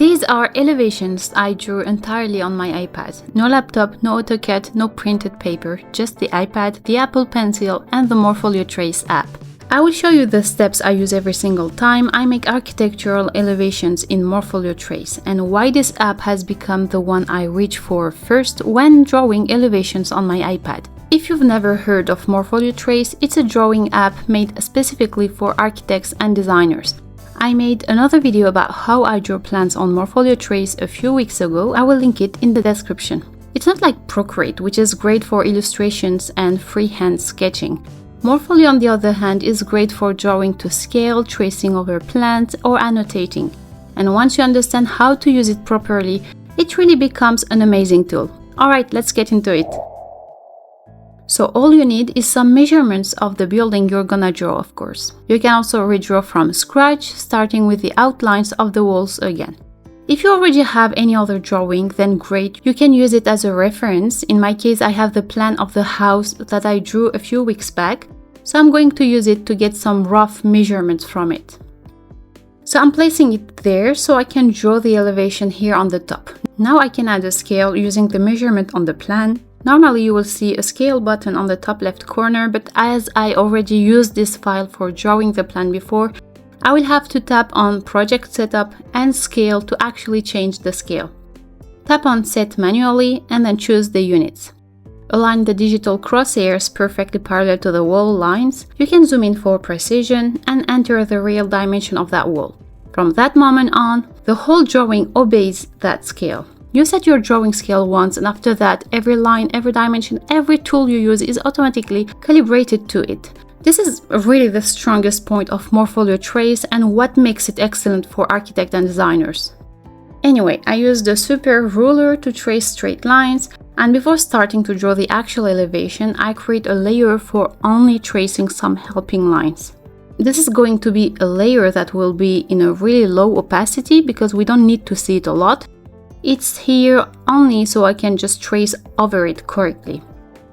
These are elevations I drew entirely on my iPad. No laptop, no AutoCAD, no printed paper, just the iPad, the Apple Pencil and the Morpholio Trace app. I will show you the steps I use every single time I make architectural elevations in Morpholio Trace and why this app has become the one I reach for first when drawing elevations on my iPad. If you've never heard of Morpholio Trace, it's a drawing app made specifically for architects and designers. I made another video about how I draw plans on Morpholio Trace a few weeks ago. I will link it in the description. It's not like Procreate, which is great for illustrations and freehand sketching. Morpholio, on the other hand, is great for drawing to scale, tracing over plans, or annotating. And once you understand how to use it properly, it really becomes an amazing tool. Alright, let's get into it. So all you need is some measurements of the building you're gonna draw, of course. You can also redraw from scratch, starting with the outlines of the walls again. If you already have any other drawing, then great, you can use it as a reference. In my case, I have the plan of the house that I drew a few weeks back, so I'm going to use it to get some rough measurements from it. So I'm placing it there so I can draw the elevation here on the top. Now I can add a scale using the measurement on the plan. Normally you will see a scale button on the top left corner, but as I already used this file for drawing the plan before, I will have to tap on Project Setup and Scale to actually change the scale. Tap on Set manually and then choose the units. Align the digital crosshairs perfectly parallel to the wall lines. You can zoom in for precision and enter the real dimension of that wall. From that moment on, the whole drawing obeys that scale. You set your drawing scale once and after that, every line, every dimension, every tool you use is automatically calibrated to it. This is really the strongest point of Morpholio Trace and what makes it excellent for architects and designers. Anyway, I used the super ruler to trace straight lines, and before starting to draw the actual elevation, I create a layer for only tracing some helping lines. This is going to be a layer that will be in a really low opacity because we don't need to see it a lot. It's here only so I can just trace over it correctly.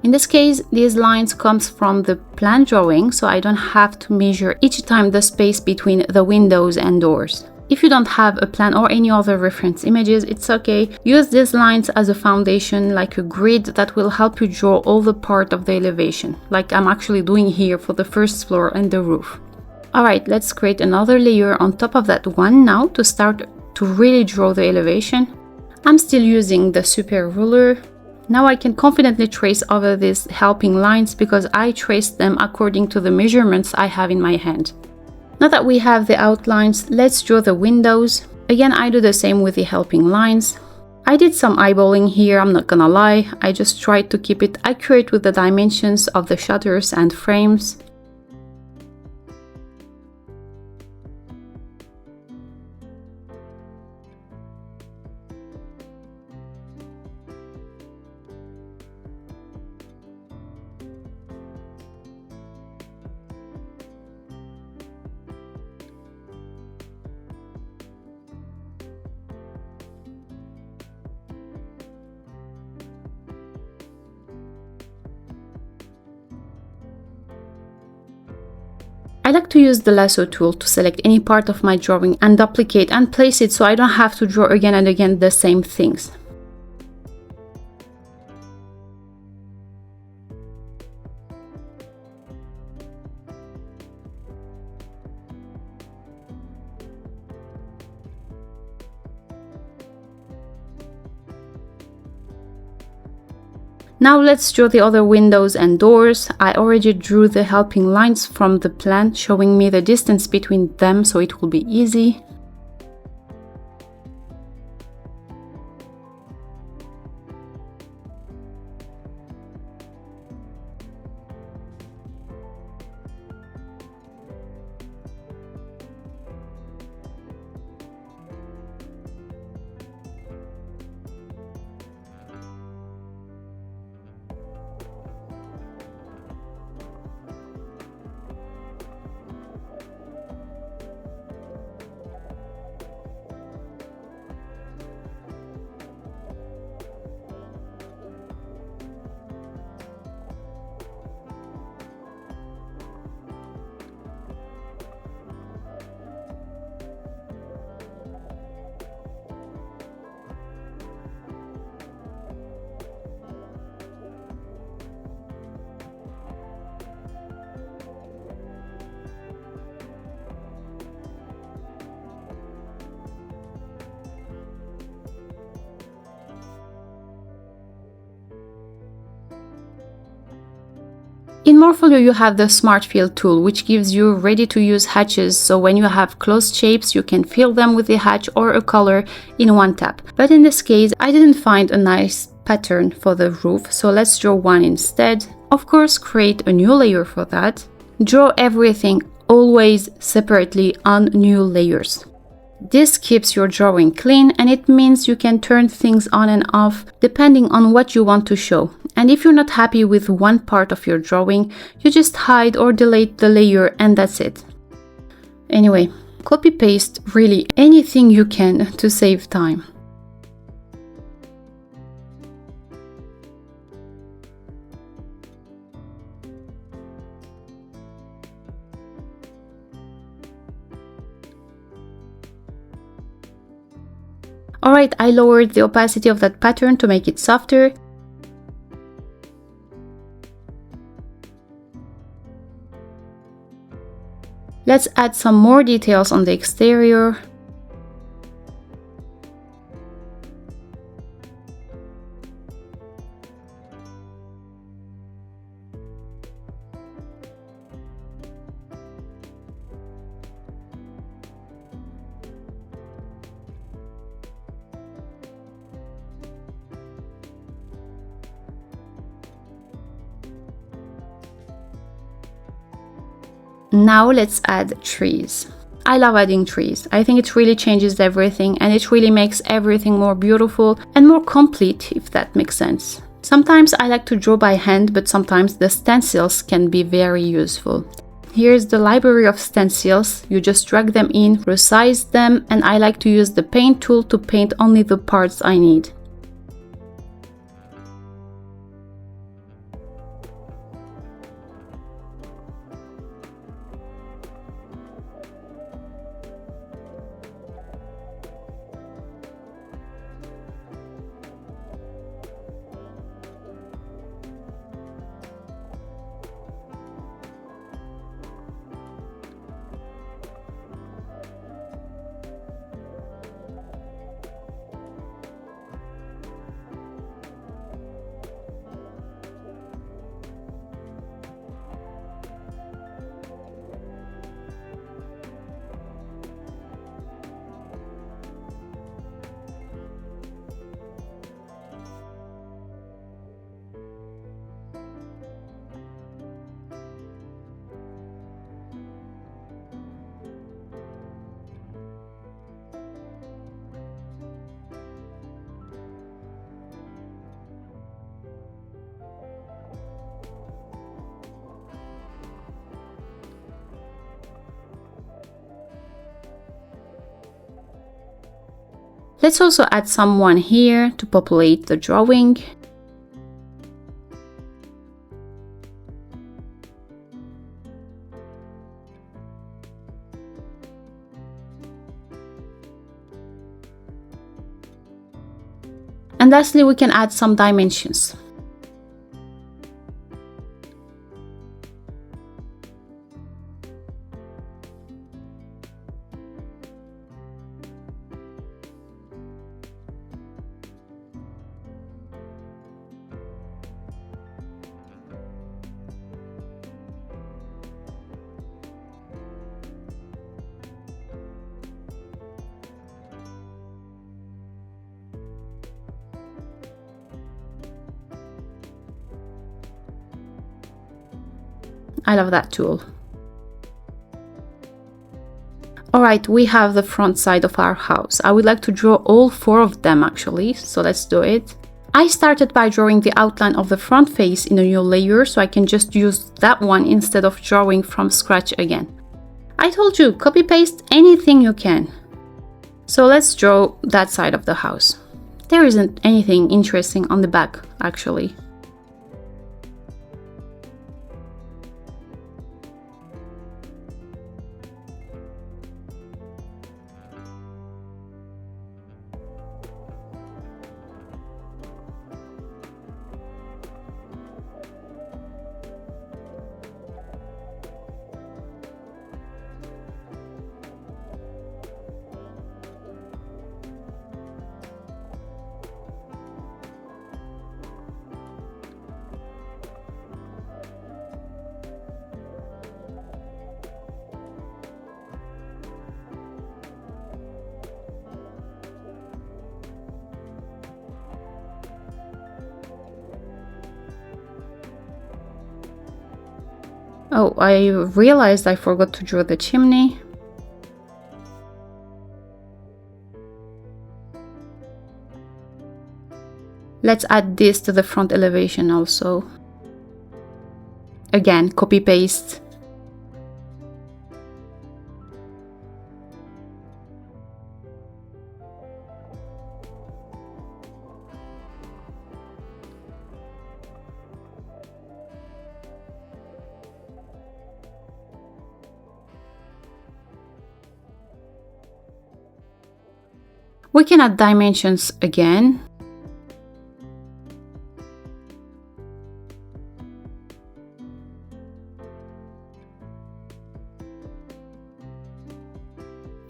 In this case, these lines comes from the plan drawing, so I don't have to measure each time the space between the windows and doors. If you don't have a plan or any other reference images, it's okay. Use these lines as a foundation, like a grid that will help you draw all the part of the elevation, like I'm actually doing here for the first floor and the roof. Alright, let's create another layer on top of that one now to start to really draw the elevation. I'm still using the super ruler. Now I can confidently trace over these helping lines because I traced them according to the measurements I have in my hand. Now that we have the outlines, let's draw the windows. Again, I do the same with the helping lines. I did some eyeballing here, I'm not gonna lie. I just tried to keep it accurate with the dimensions of the shutters and frames. I like to use the lasso tool to select any part of my drawing and duplicate and place it so I don't have to draw again and again the same things. Now let's draw the other windows and doors. I already drew the helping lines from the plan, showing me the distance between them so it will be easy. In Morfolio, you have the Smart Fill tool, which gives you ready-to-use hatches, so when you have closed shapes, you can fill them with a hatch or a color in one tap. But in this case, I didn't find a nice pattern for the roof, so let's draw one instead. Of course, create a new layer for that. Draw everything always separately on new layers. This keeps your drawing clean, and it means you can turn things on and off depending on what you want to show. And if you're not happy with one part of your drawing, you just hide or delete the layer and that's it. Anyway, copy paste really anything you can to save time. Alright, I lowered the opacity of that pattern to make it softer. Let's add some more details on the exterior. Now let's add trees. I love adding trees. I think it really changes everything and it really makes everything more beautiful and more complete, if that makes sense. Sometimes I like to draw by hand, but sometimes the stencils can be very useful. Here's the library of stencils. You just drag them in, resize them, and I like to use the paint tool to paint only the parts I need. Let's also add someone here to populate the drawing. And lastly, we can add some dimensions. I love that tool. Alright, we have the front side of our house. I would like to draw all 4 of them actually, so let's do it. I started by drawing the outline of the front face in a new layer, so I can just use that one instead of drawing from scratch again. I told you, copy paste anything you can. So let's draw that side of the house. There isn't anything interesting on the back actually. Oh, I realized I forgot to draw the chimney. Let's add this to the front elevation also. Again, copy paste. We can add dimensions again.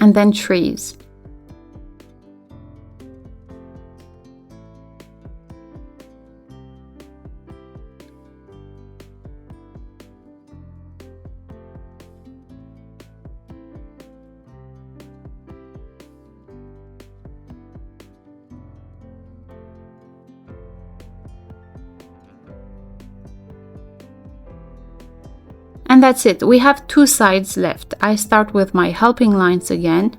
And then trees. And that's it, we have two sides left. I start with my helping lines again.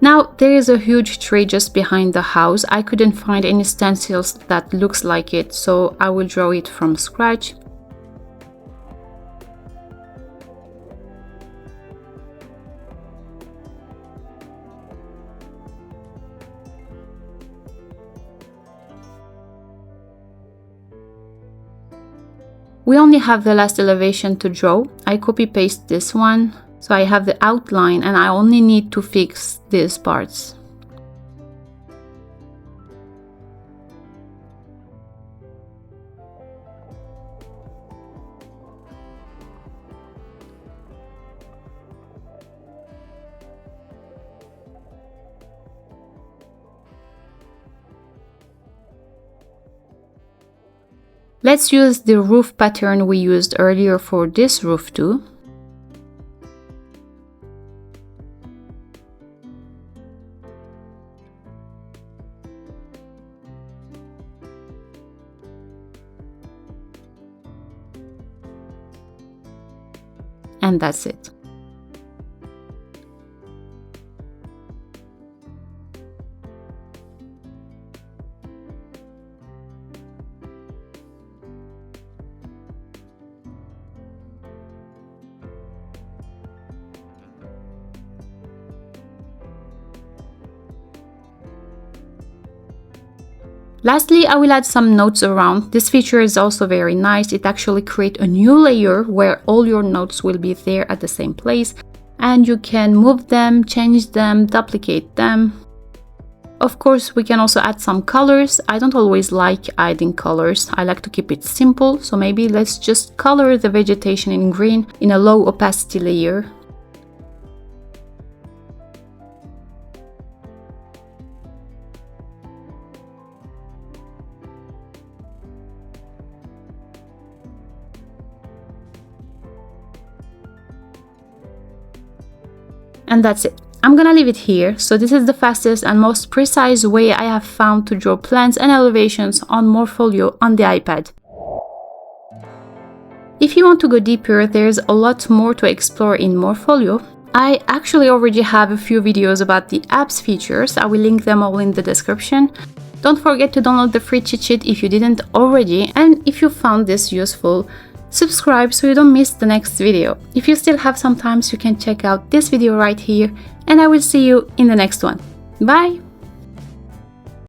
Now there is a huge tree just behind the house. I couldn't find any stencils that looks like it, so I will draw it from scratch. We only have the last elevation to draw. I copy paste this one. So I have the outline and I only need to fix these parts. Let's use the roof pattern we used earlier for this roof too. And that's it. Lastly, I will add some notes around. This feature is also very nice. It actually creates a new layer where all your notes will be there at the same place, and you can move them, change them, duplicate them. Of course, we can also add some colors. I don't always like adding colors. I like to keep it simple, so maybe let's just color the vegetation in green in a low opacity layer. And that's it. I'm gonna leave it here. So this is the fastest and most precise way I have found to draw plants and elevations on Morfolio on the iPad. If you want to go deeper, there's a lot more to explore in Morfolio. I actually already have a few videos about the app's features. I will link them all in the description. Don't forget to download the free cheat sheet if you didn't already, and if you found this useful, subscribe so you don't miss the next video. If you still have some time, you can check out this video right here, and I will see you in the next one. Bye!